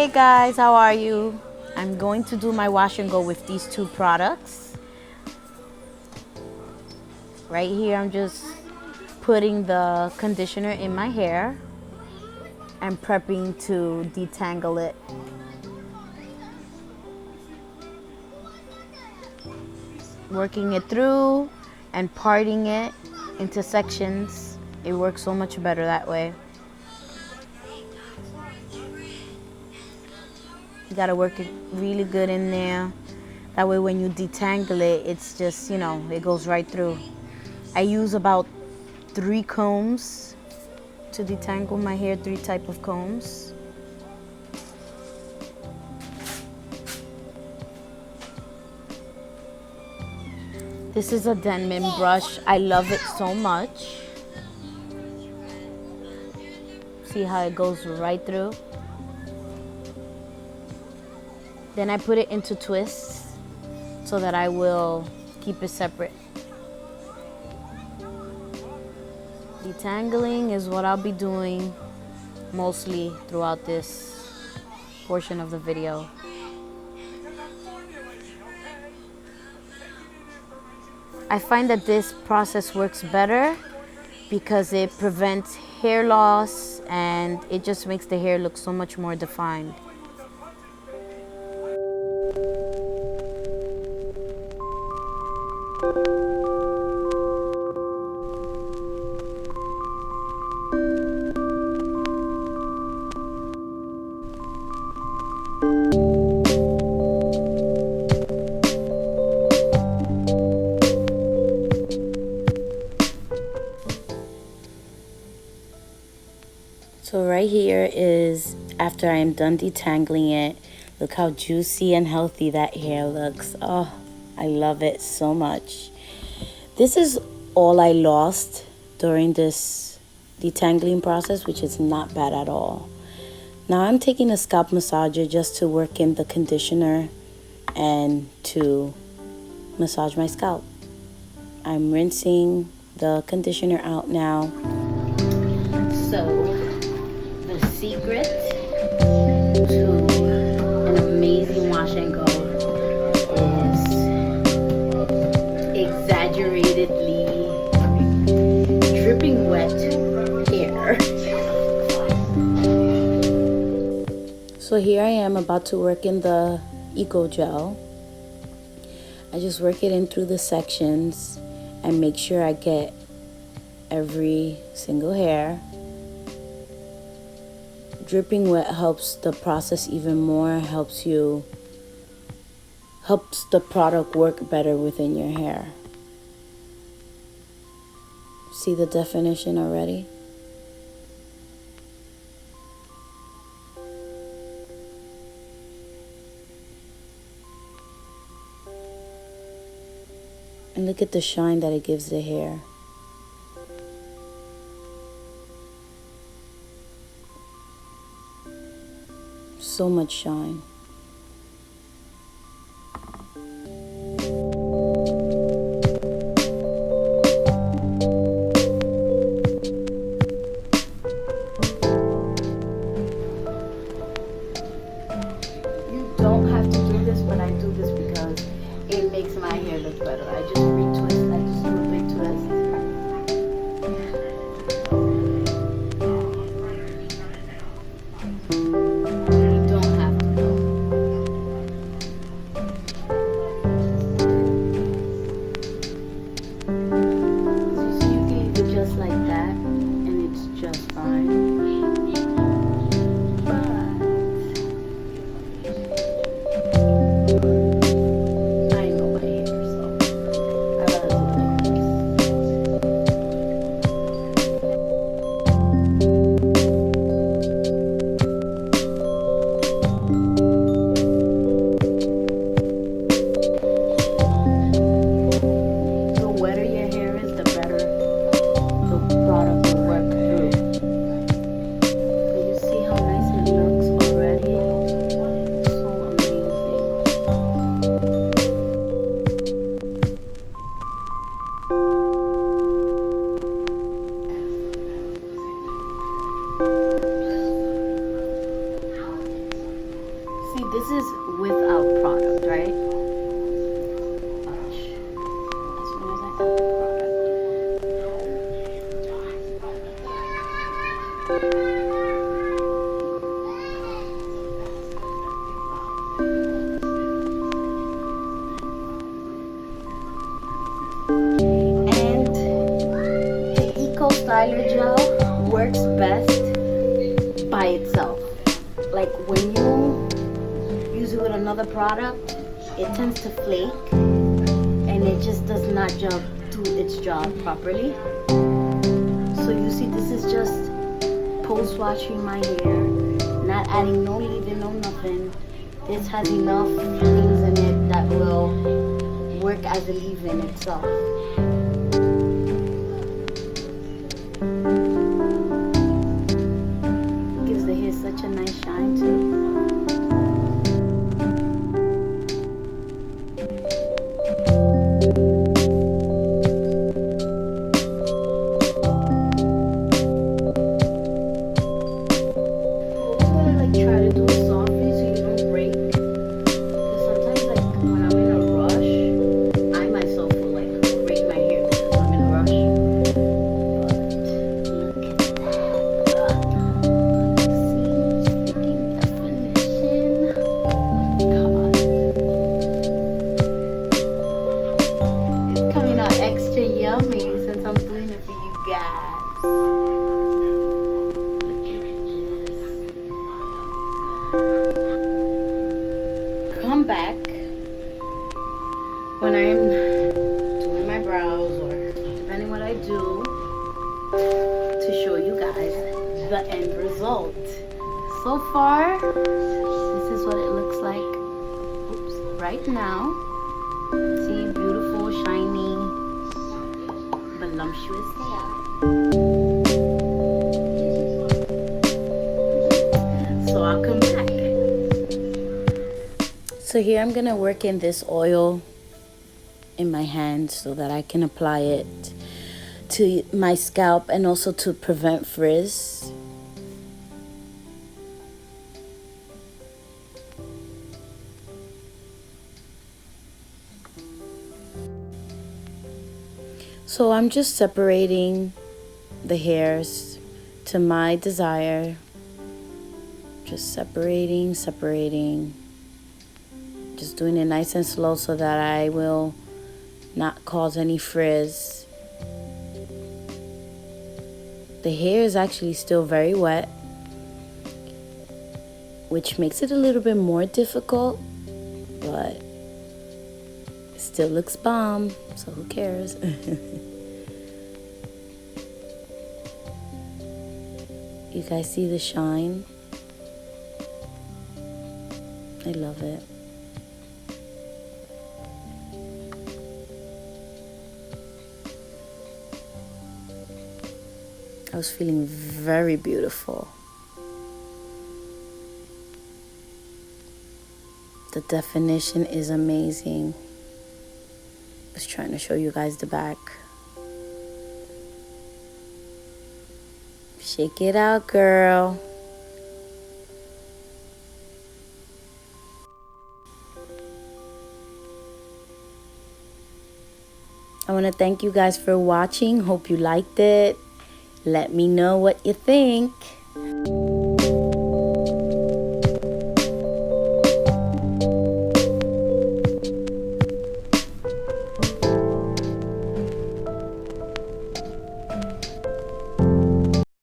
Hey guys, how are you? I'm going to do my wash and go with these two products. Right here, I'm just putting the conditioner in my hair and prepping to detangle it. Working it through and parting it into sections. It works so much better that way. You gotta work it really good in there. That way when you detangle it, it's just, you know, it goes right through. I use about 3 combs to detangle my hair, 3 type of combs. This is a Denman brush. I love it so much. See how it goes right through? Then I put it into twists so that I will keep it separate. Detangling is what I'll be doing mostly throughout this portion of the video. I find that this process works better because it prevents hair loss and it just makes the hair look so much more defined. So right here is after I am done detangling it. Look how juicy and healthy that hair looks. Oh, I love it so much. This is all I lost during this detangling process, which is not bad at all. Now I'm taking a scalp massager just to work in the conditioner and to massage my scalp. I'm rinsing the conditioner out now. So the secret to an amazing wash and go is exaggeratedly dripping wet hair. So here I am about to work in the Eco Gel. I just work it in through the sections and make sure I get every single hair. Dripping wet helps the process even more, helps the product work better within your hair. See the definition already? And look at the shine that it gives the hair. So much shine. You don't have to do this, but I do this because it makes my hair look better. I just retwist, I just do a big twist. This is without product, right? As soon as I add the and the Eco Styler Gel works best by itself. Like when you use it with another product, it tends to flake and it just does not do its job properly. So you see, this is just post washing my hair, not adding no leave-in, no nothing. This has enough things in it that will work as a leave-in itself. Gives the hair such a nice shine too. Come back when I'm doing my brows or depending what I do to show you guys the end result. So far, this is what it looks like. Oops, right now. See, beautiful, shiny, voluptuous hair. So I'll come back. So here I'm gonna work in this oil in my hand so that I can apply it to my scalp and also to prevent frizz. So I'm just separating the hairs to my desire. Just separating. Just doing it nice and slow so that I will not cause any frizz. The hair is actually still very wet, which makes it a little bit more difficult, but it still looks bomb, so who cares? You guys see the shine? I love it. I was feeling very beautiful. The definition is amazing. I was trying to show you guys the back. Shake it out, girl. I want to thank you guys for watching. Hope you liked it. Let me know what you think.